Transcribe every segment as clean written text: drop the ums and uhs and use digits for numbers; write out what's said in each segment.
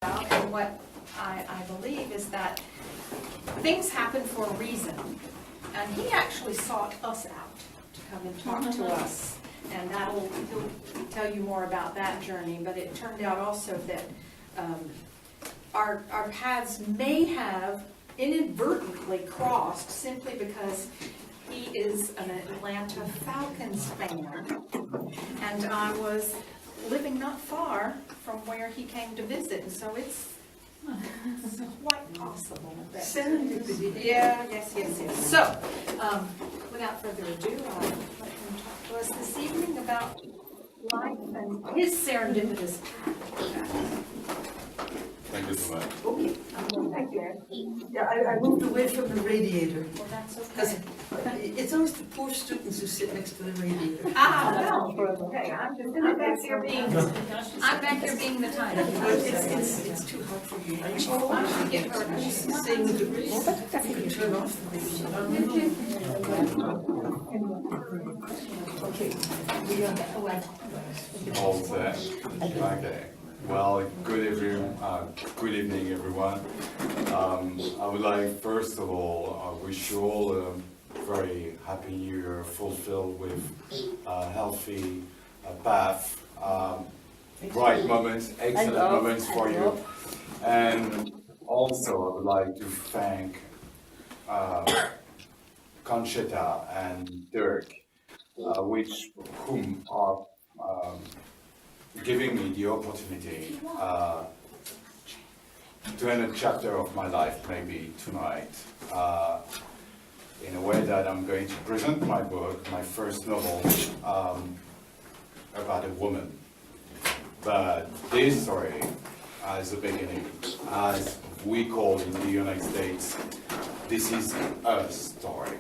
And what I believe is that things happen for a reason. And he actually sought us out to come and talk to us. And he'll tell you more about that journey. But it turned out also that our paths may have inadvertently crossed simply because he is an Atlanta Falcons fan. And I was living not far from where he came to visit, and so it's quite possible that. Serendipity. Yeah, yes. So, without further ado, I'll let him talk to us this evening about life and his serendipitous path. Thank you so much. Okay, thank you. Yeah, I moved away from the radiator. Well, that's Because okay. it's always the poor students who sit next to the radiator. Well, okay, I'm back here being the tiny. It's too hot for me. I should get her. I'm just saying the degrees. You can turn off the radiator. Okay. All set. Okay. Well, good evening, everyone. I would like, first of all, wish you all a very happy New Year, fulfilled with a healthy path, bright moments, excellent moments for you. And also, I would like to thank Conchita and Dirk, whom are giving me the opportunity to end a chapter of my life, maybe tonight, in a way that I'm going to present my book, my first novel, about a woman. But this story has a beginning. As we call in the United States, this is a story.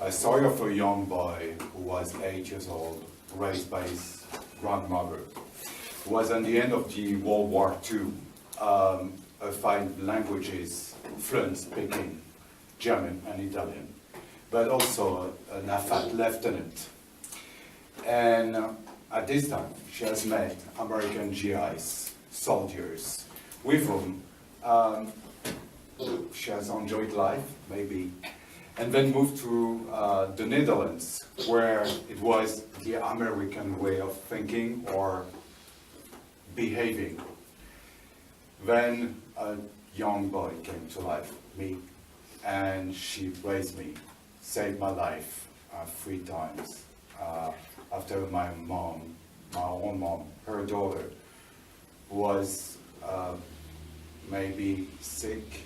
A story of a young boy who was 8 years old, raised by his grandmother, who was at the end of the World War II, a 5 languages fluent speaking, German and Italian, but also an AFAT lieutenant. And at this time, she has met American GIs, soldiers, with whom she has enjoyed life, maybe, and then moved to the Netherlands, where it was the American way of thinking or behaving. Then a young boy came to life, me, and she raised me, saved my life 3 times. After my own mom, her daughter, was maybe sick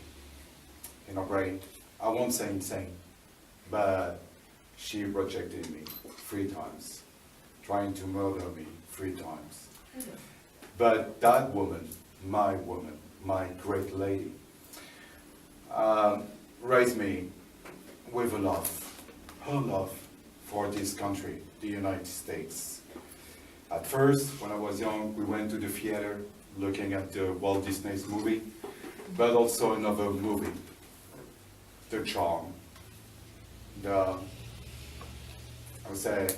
in her brain. I won't say insane, but she rejected me 3 times, trying to murder me 3 times. But that woman, my great lady, raised me with her love for this country, the United States. At first, when I was young, we went to the theater looking at the Walt Disney's movie, but also another movie, The Charm. I would say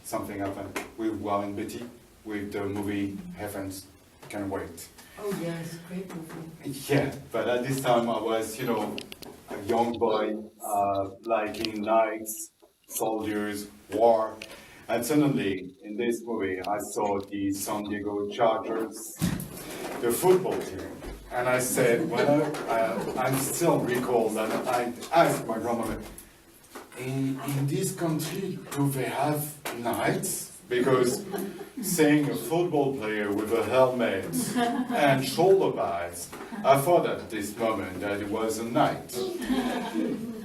something happened with Warren Beatty with the movie Heavens Can Wait. Oh yeah, it's a great movie. Yeah, but at this time I was, a young boy, liking knights, soldiers, war, and suddenly in this movie I saw the San Diego Chargers, the football team. And I said, I still recall that I asked my grandmother, in this country, do they have knights? Because seeing a football player with a helmet and shoulder pads, I thought at this moment that it was a knight.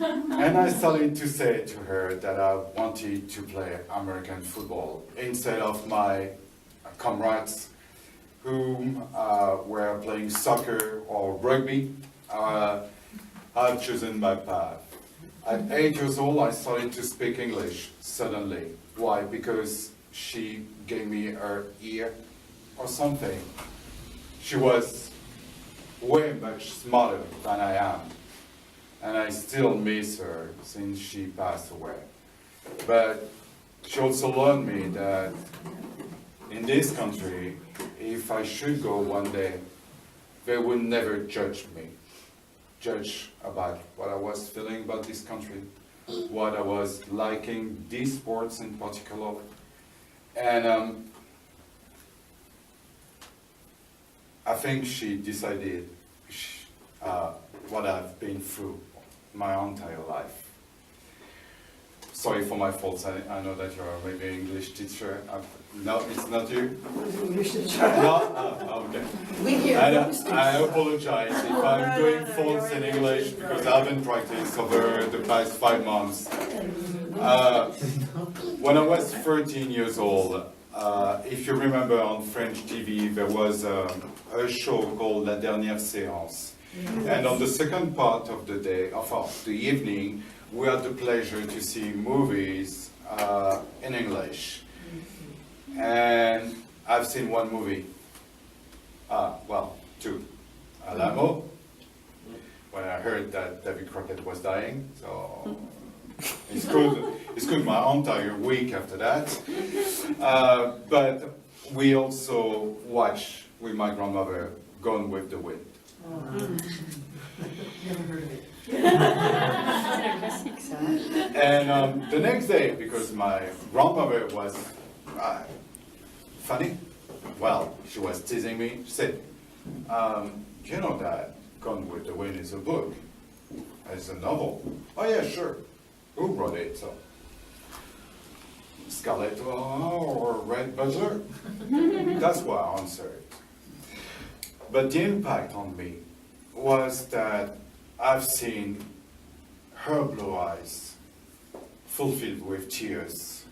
And I started to say to her that I wanted to play American football instead of my comrades who were playing soccer or rugby. I've chosen my path. At 8 years old, I started to speak English suddenly. Why? Because she gave me her ear or something. She was way much smarter than I am. And I still miss her since she passed away. But she also learned me that in this country, if I should go one day, they would never judge about what I was feeling about this country, what I was liking, these sports in particular. And I think she decided what I've been through my entire life. Sorry for my faults. I know that you're maybe an English teacher. No, it's not you. English teacher. No? Okay. We hear those things. I apologize if I'm doing faults in English because I haven't practiced over the past 5 months. When I was 13 years old, if you remember on French TV, there was a show called La Dernière Séance. And on the second part of the day, of the evening, we had the pleasure to see movies in English. And I've seen one movie, well, two. Alamo, when I heard that David Crockett was dying, so it's good my entire week after that. But we also watched with my grandmother Gone with the Wind. Never heard of it. And the next day, because my grandmother was funny, well, she was teasing me. She said, you know that Gone with the Wind is a book, it's a novel. Oh yeah, sure. Who wrote it? So, Scarlett or Red Buzzer? That's what I answered. But the impact on me was that I've seen her blue eyes fulfilled with tears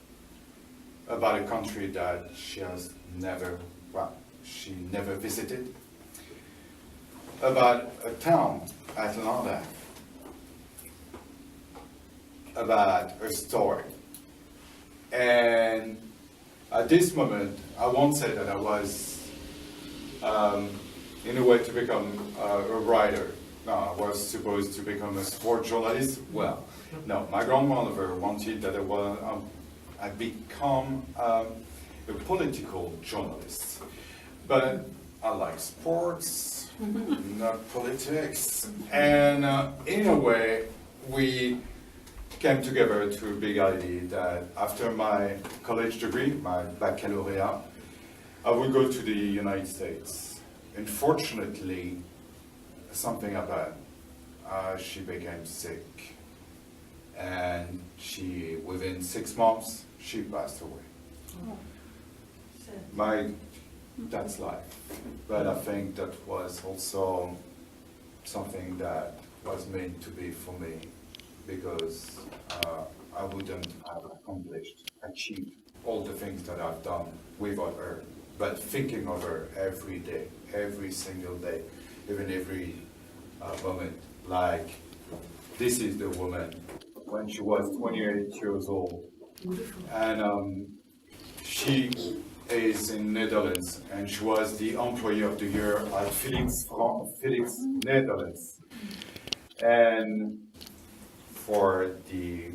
about a country that she has never, well, she never visited, about a town, Atlanta, about a story. And at this moment, I won't say that I was in a way to become a writer. No, I was supposed to become a sport journalist. Well, no, my grandmother wanted that I become a political journalist. But I like sports, not politics. And in a way, we came together to a big idea that after my college degree, my baccalaureate, I would go to the United States. Unfortunately, something happened. She became sick, and within 6 months, she passed away. That's life. But I think that was also something that was meant to be for me, because I wouldn't have achieved all the things that I've done without her. But thinking of her every day, every single day, even every moment, like this is the woman when she was 28 years old. And she is in Netherlands, and she was the Employee of the Year at Felix Netherlands. And for the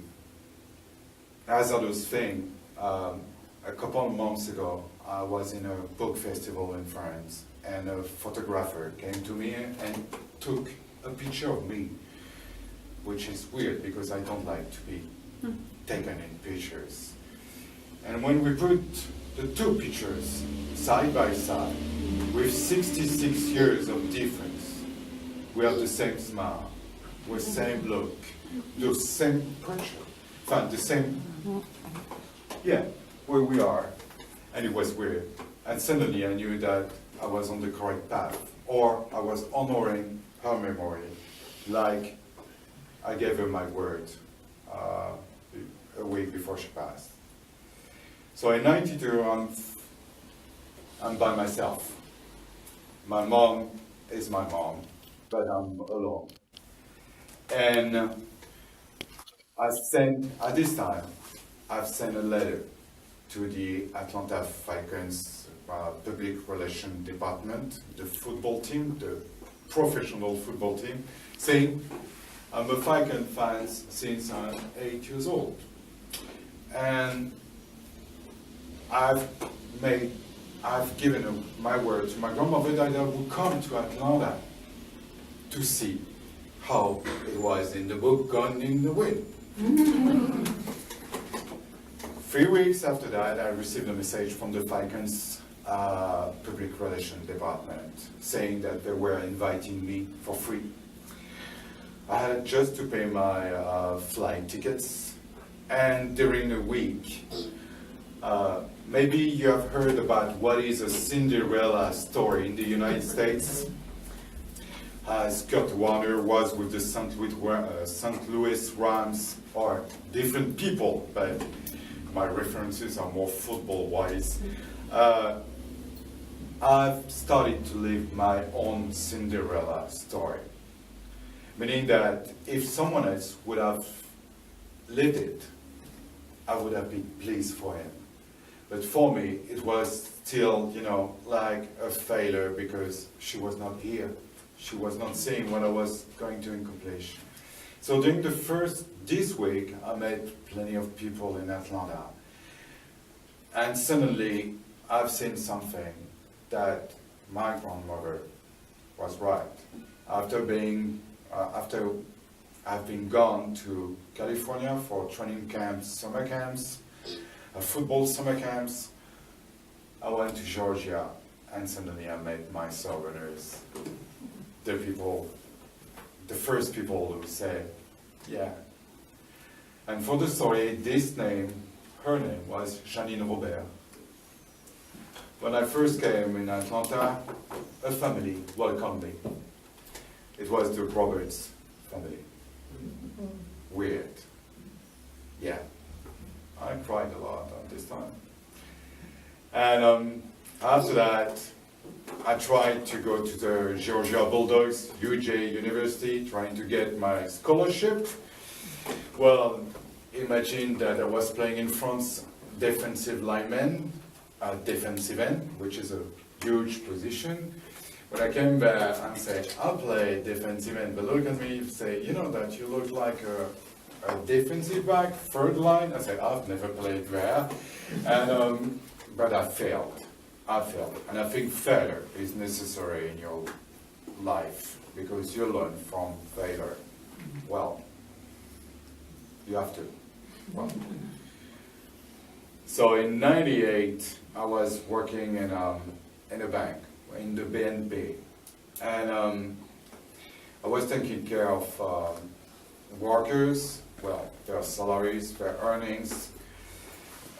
hazardous thing, a couple of months ago, I was in a book festival in France, and a photographer came to me and took a picture of me, which is weird because I don't like to be taken in pictures. And when we put the two pictures side by side, with 66 years of difference, we have the same smile, with the same look, the same pressure, the same, yeah, where we are. And it was weird. And suddenly I knew that I was on the correct path, or I was honoring her memory, like I gave her my word a week before she passed. So in 92, I'm by myself. My mom is my mom, but I'm alone. And at this time, I've sent a letter to the Atlanta Falcons Public Relations Department, the football team, the professional football team, saying, I'm a Falcon fan since I'm 8 years old. And I've made I've given my word to my grandmother that I would come to Atlanta to see how it was in the book Gone in the Wind. 3 weeks after that, I received a message from the Falcons Public Relations Department saying that they were inviting me for free. I had just to pay my flight tickets, and during the week, maybe you have heard about what is a Cinderella story in the United States. Scott Warner was with the St. Louis Rams, or different people, but my references are more football-wise. I've started to live my own Cinderella story, meaning that if someone else would have lived it, I would have been pleased for him. But for me, it was still, like a failure because she was not here. She was not seeing what I was going to accomplish. So during this week, I met plenty of people in Atlanta. And suddenly, I've seen something that my grandmother was right. After I've been gone to California for training camps, summer camps, football summer camps, I went to Georgia, and suddenly I met my Southerners. The first people who said, yeah. And for the story, her name was Janine Robert. When I first came in Atlanta, a family welcomed me. It was the Roberts family. Weird. Yeah. I cried a lot at this time. And after that, I tried to go to the Georgia Bulldogs, UJ University, trying to get my scholarship. Well, imagine that I was playing in France, defensive lineman, defensive end, which is a huge position. When I came back and said, I'll play defensive end, but look at me and say, you know that you look like a defensive back, third line. I said, I've never played there. And, but I failed. And I think failure is necessary in your life because you learn from failure. Well, you have to. Well. So in '98, I was working in a bank, in the BNP. And I was taking care of workers, well, their salaries, their earnings.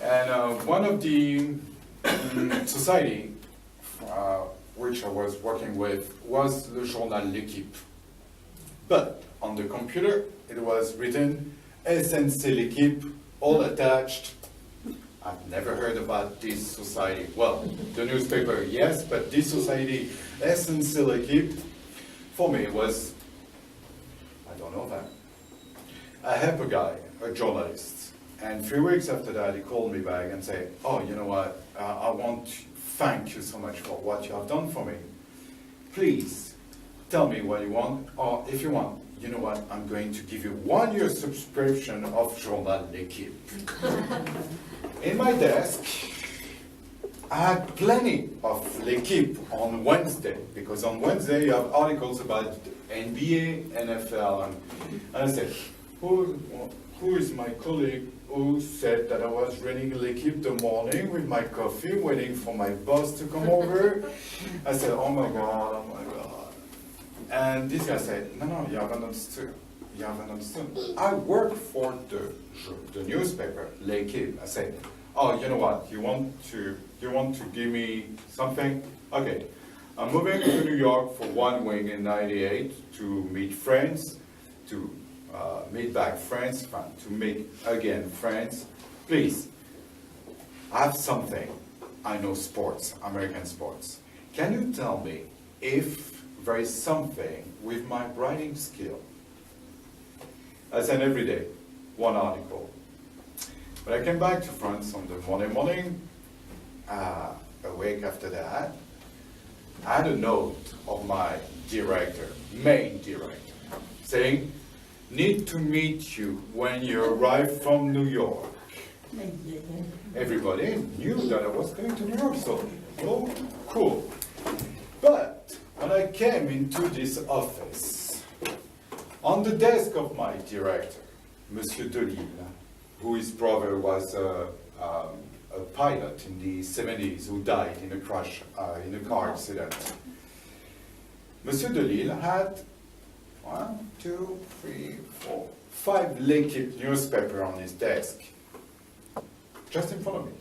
And one of the society which I was working with was the journal L'Équipe. But on the computer, it was written SNC L'Équipe, all attached. I've never heard about this society. Well, the newspaper, yes, but this society, SNC L'Équipe, for me was, I don't know that. I have a guy, a journalist, and 3 weeks after that, he called me back and said, oh, you know what, I want to thank you so much for what you have done for me. Please, tell me what you want, or if you want, you know what, I'm going to give you 1 year subscription of Journal L'Équipe. In my desk, I had plenty of L'Équipe on Wednesday, because on Wednesday you have articles about NBA, NFL, and I said, who is my colleague who said that I was reading L'Équipe the morning with my coffee, waiting for my boss to come over? I said, oh my God. And this guy said, no, you haven't understood. You haven't understood. I work for the newspaper, L'Équipe. I said, oh, you know what? You want to give me something? Okay. I'm moving to New York for 1 week in '98 to meet friends, to meet back friends, to meet again friends. Please, I have something. I know sports, American sports. Can you tell me if there is something with my writing skill? I send every day 1 article. But I came back to France on the Monday morning, a week after that. I had a note of my director, main director, saying, need to meet you when you arrive from New York. Everybody knew that I was going to New York, so, oh, cool. But when I came into this office, on the desk of my director, Monsieur Delille, who his brother was a pilot in the 70s who died in a crash, in a car accident. Monsieur Delille had 1, 2, 3, 4, 5 L'Équipe newspaper on his desk, just in front of me.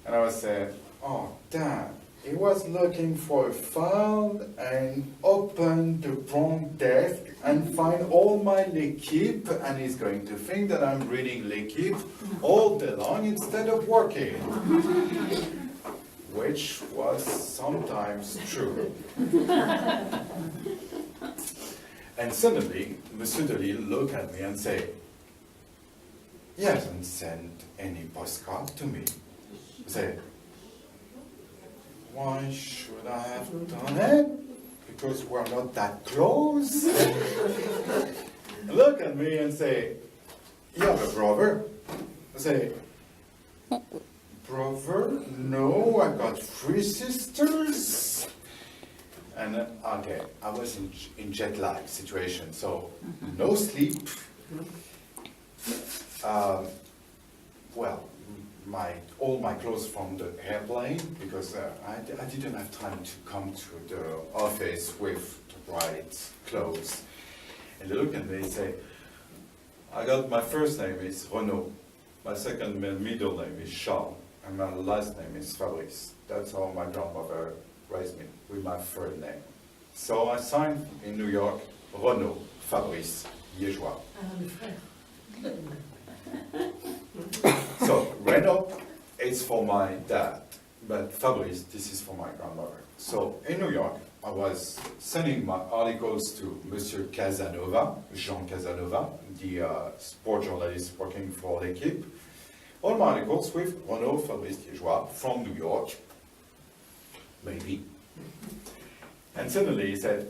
And I was saying, oh damn, he was looking for a file and opened the wrong desk and find all my L'Équipe, and he's going to think that I'm reading L'Équipe all day long instead of working. Which was sometimes true. And suddenly, Monsieur Delille looked at me and said, he hasn't sent any postcard to me. I said, why should I have done it? Because we're not that close. Look at me and say, you have a brother? I say, brother? No, I got 3 sisters. And okay, I was in jet lag situation, so no sleep. Well, all my clothes from the airplane, because I didn't have time to come to the office with the right clothes. And they look at me and say, I got, my first name is Renaud, my second middle name is Charles, and my last name is Fabrice. That's how my grandmother raised me, with my third name. So I signed in New York, Renaud Fabrice LIEGEOIS. So Renaud, it's for my dad, but Fabrice, this is for my grandmother. So in New York, I was sending my articles to Monsieur Casanova, Jean Casanova, the sport journalist working for L'Équipe. All my articles with Renaud Fabrice LIEGEOIS from New York, maybe. And suddenly he said,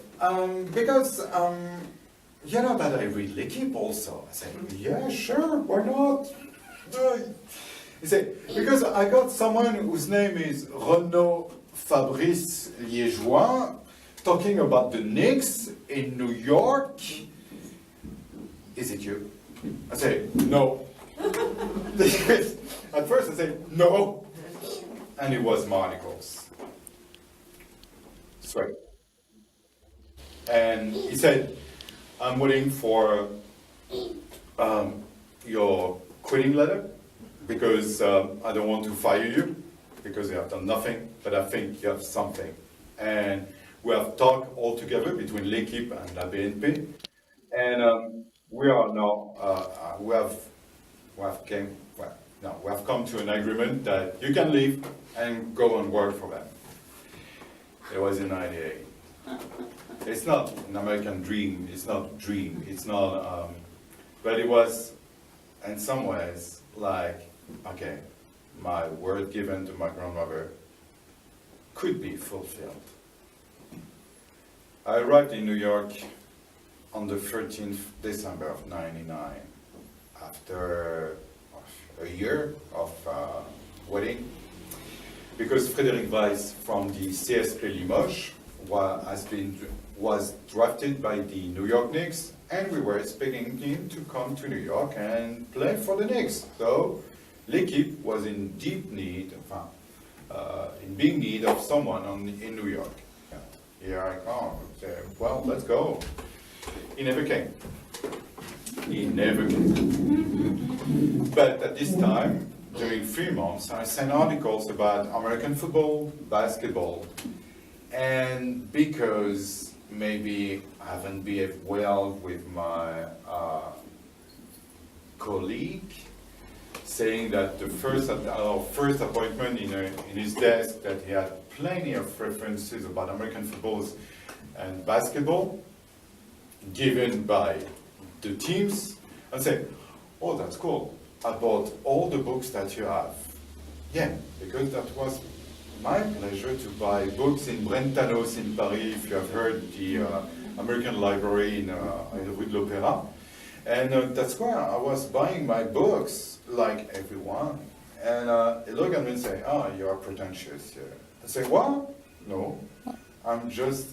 because you know that I read L'Équipe also. I said, yeah, sure, why not? He said, because I got someone whose name is Renaud Fabrice LIEGEOIS talking about the Knicks in New York. Is it you? I said, no. At first I said, no. And it was my articles. Straight. And he said, I'm waiting for your quitting letter, because I don't want to fire you, because you have done nothing, but I think you have something. And we have talked all together between L'Équipe and La BNP, and we are now, we have come to an agreement that you can leave and go and work for them. It was in '98. It's not an American dream, it's not a dream, it's not, but it was, in some ways, like, okay, my word given to my grandmother could be fulfilled. I arrived in New York on the 13th December of '99, after a year of waiting, because Frédéric Weiss from the CSP Limoges was drafted by the New York Knicks, and we were expecting him to come to New York and play for the Knicks. So L'Équipe was in deep need, in big need of someone in New York. Here I come. Well, let's go. He never came. He never came. But at this time, during 3 months, I sent articles about American football, basketball, and because maybe I haven't behaved well with my colleague, saying that our first appointment in his desk, that he had plenty of references about American footballs and basketball given by the teams, and say, oh, that's cool. I bought all the books that you have. Yeah, because that was my pleasure to buy books in Brentanos in Paris, if you have heard the American Library in Rue de l'Opéra. And that's why I was buying my books like everyone. And he looked at me and say, "Oh, you are pretentious here." I say, "What? No, I'm just